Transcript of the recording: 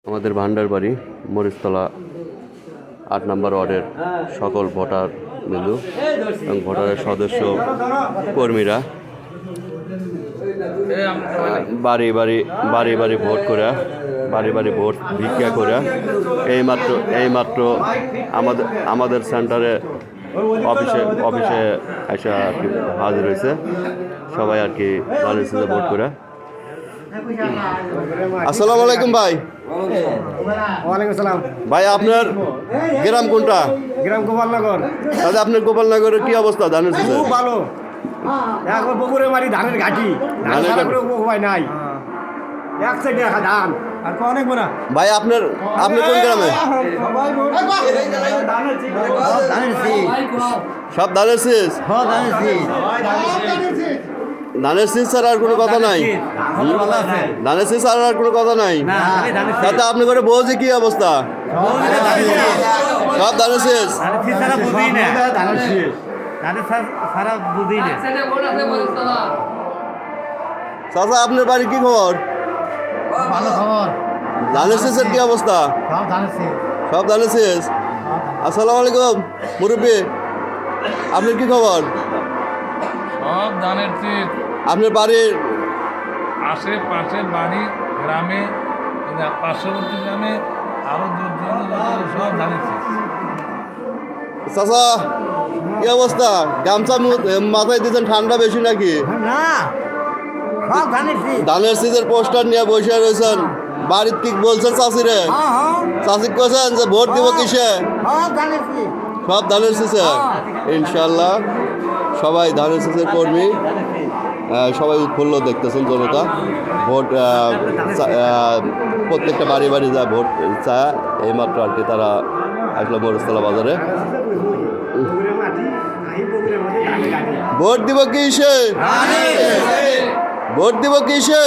আমাদের ভান্ডার বাড়ি মরিচতলা ৮ নম্বর ওয়ার্ডের সকল ভোটার বিন্দু এবং ভোটারের সদস্য কর্মীরা বাড়ি বাড়ি ভোট করে বাড়ি ভোট ভিক্ষা করে এইমাত্র আমাদের সেন্টারে অফিসে এসে আর কি হাজির হয়েছে সবাই আর কি বাংলাদেশে ভোট করে। আসসালামু আলাইকুম ভাই। ওয়ালাইকুম সালাম ভাই আপনার গ্রাম কোনটা? গ্রাম গোপালনগর। দাদা আপনার গোপালনগরের কি অবস্থা ধানের শীষে? খুব ভালো। এখন পুকুরে মারি ধানের ঘাটি উপায় নাই, এক সাইডে রাখা ধান আর অনেক বড়। ভাই আপনি কোন গ্রামে? সব ধানের শীষ। ধানের শীষ ছাড়া আর কোনো কথা নাই। ধানের শীষ ছাড়া আর কোনো কথা নাই। তাতে আপনি করে বলছি কি অবস্থা? সব ধানের শীষ। চাচা আপনার বাড়ি কি খবর? ভালো খবর। ধানের শীষের কি অবস্থা? সব ধানের শীষ। আসসালামু আলাইকুম মুরব্বী, আপনার কি খবর? সব ধানের শীষ। আপনার বাড়ির আশেপাশে বাড়ি গ্রামে, পার্শ্ববর্তী গ্রামে আরো সব ধানের শীষ। চাচা কি অবস্থা? গামছা মাথায় দিয়েছেন, ঠান্ডা বেশি নাকি? না, সব ধানের শীষের পোস্টার নিয়ে বসে রয়েছেন। বাড়ির কি বলছেন চাষিরে? চাষি কেছেন যে ভোট দিব কিসে? সব ধানের শীষে। ইনশাল্লাহ সবাই ধানের শীষের কর্মী, সবাই উৎফুল্ল দেখতেছেন জনতা। ভোট প্রত্যেকটা বাড়ি যায় ভোট চায়। এইমাত্র আর কি তারা আসলো মরিচতলা বাজারে। ভোট দিব কিসে? ভোট দিব কিসে?